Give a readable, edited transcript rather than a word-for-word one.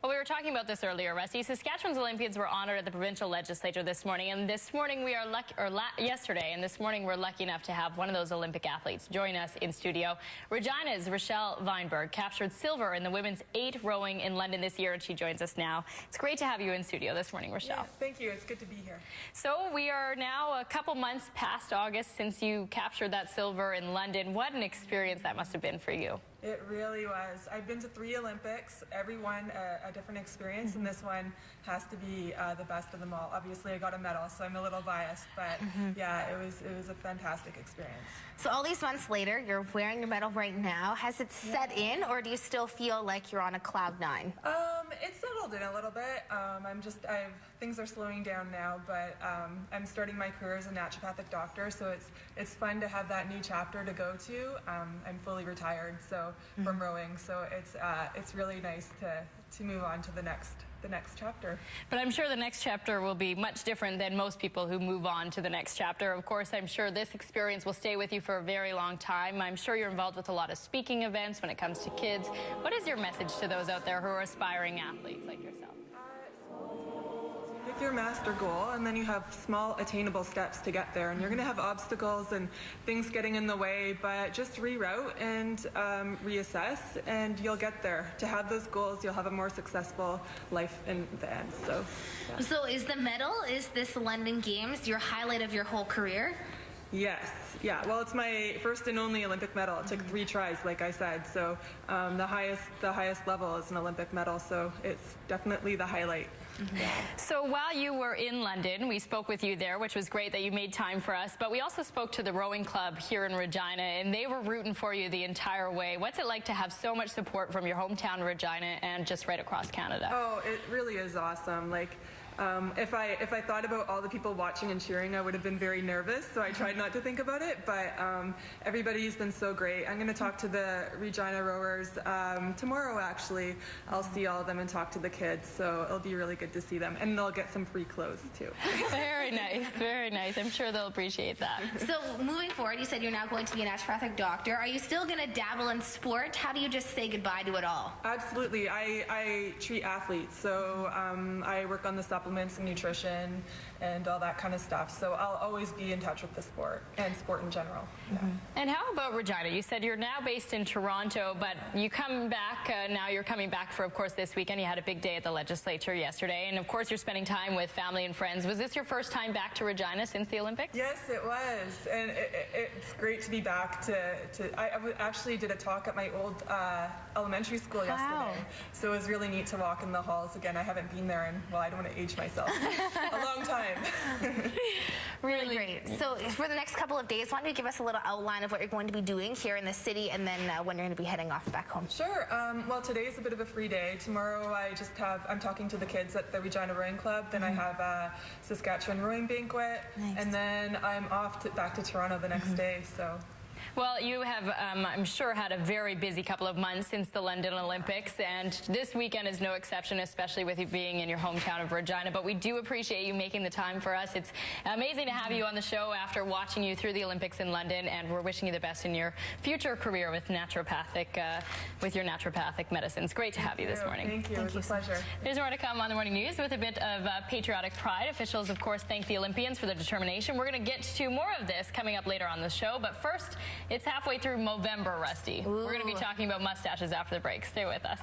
Well, we were talking about this earlier, Rusty. Saskatchewan's Olympians were honored at the provincial legislature this morning, and this morning we are yesterday, and this morning we're lucky enough to have one of those Olympic athletes join us in studio. Regina's Rochelle Weinberg captured silver in the women's 8 rowing in London this year, and she joins us now. It's great to have you in studio this morning, Rochelle. Yeah, thank you. It's good to be here. So we are now a couple months past August since you captured that silver in London. What an experience that must have been for you. It really was. I've been to 3 Olympics, every one a different experience, and this one has to be the best of them all. Obviously, I got a medal, so I'm a little biased, but yeah, it was a fantastic experience. So all these months later, you're wearing your medal right now. Has it set in, or do you still feel like you're on a cloud 9? It's settled in a little bit. Things are slowing down now, but I'm starting my career as a naturopathic doctor, so it's fun to have that new chapter to go to. I'm fully retired, from rowing, so it's really nice to move on to the next chapter. But I'm sure the next chapter will be much different than most people who move on to the next chapter. Of course, I'm sure this experience will stay with you for a very long time. I'm sure you're involved with a lot of speaking events when it comes to kids. What is your message to those out there who are aspiring athletes like yourself? Pick your master goal, and then you have small attainable steps to get there, and you're going to have obstacles and things getting in the way, but just reroute and reassess, and you'll get there. To have those goals, you'll have a more successful life in the end. So, yeah. So is the medal, is this London Games your highlight of your whole career? Yes, yeah. Well, it's my first and only Olympic medal. It took 3 tries, like I said. So the highest level is an Olympic medal. So it's definitely the highlight. So while you were in London, we spoke with you there, which was great that you made time for us. But we also spoke to the rowing club here in Regina, and they were rooting for you the entire way. What's it like to have so much support from your hometown Regina and just right across Canada? Oh, it really is awesome. Like, if I thought about all the people watching and cheering, I would have been very nervous, so I tried not to think about it, but everybody's been so great. I'm going to talk to the Regina rowers tomorrow, actually. I'll see all of them and talk to the kids, so it'll be really good to see them, and they'll get some free clothes, too. Very nice, very nice. I'm sure they'll appreciate that. So moving forward, you said you're now going to be a naturopathic doctor. Are you still going to dabble in sport? How do you just say goodbye to it all? Absolutely. I treat athletes, so I work on the supplements and nutrition and all that kind of stuff. So I'll always be in touch with the sport and sport in general. Yeah. And how about Regina? You said you're now based in Toronto, but you come back, now you're coming back for, of course, this weekend. You had a big day at the legislature yesterday, and of course you're spending time with family and friends. Was this your first time back to Regina since the Olympics? Yes, it was, and it's great to be back I actually did a talk at my old elementary school yesterday, so it was really neat to walk in the halls again. I haven't been there in, well, I don't want to age myself, a long time. Really great. So for the next couple of days, why don't you give us a little outline of what you're going to be doing here in the city, and then when you're going to be heading off back home? Sure. Well, today's a bit of a free day. Tomorrow I'm talking to the kids at the Regina Rowing Club, then I have a Saskatchewan Rowing Banquet, and then I'm off back to Toronto the next day. So. Well, you have, I'm sure, had a very busy couple of months since the London Olympics, and this weekend is no exception, especially with you being in your hometown of Regina. But we do appreciate you making the time for us. It's amazing to have you on the show after watching you through the Olympics in London, and we're wishing you the best in your future career with with your naturopathic medicine. It's great to have you this morning. Thank you. It was a pleasure. There's more to come on the Morning News with a bit of patriotic pride. Officials, of course, thank the Olympians for their determination. We're going to get to more of this coming up later on the show, but first, it's halfway through Movember, Rusty. We're going to be talking about mustaches after the break. Stay with us.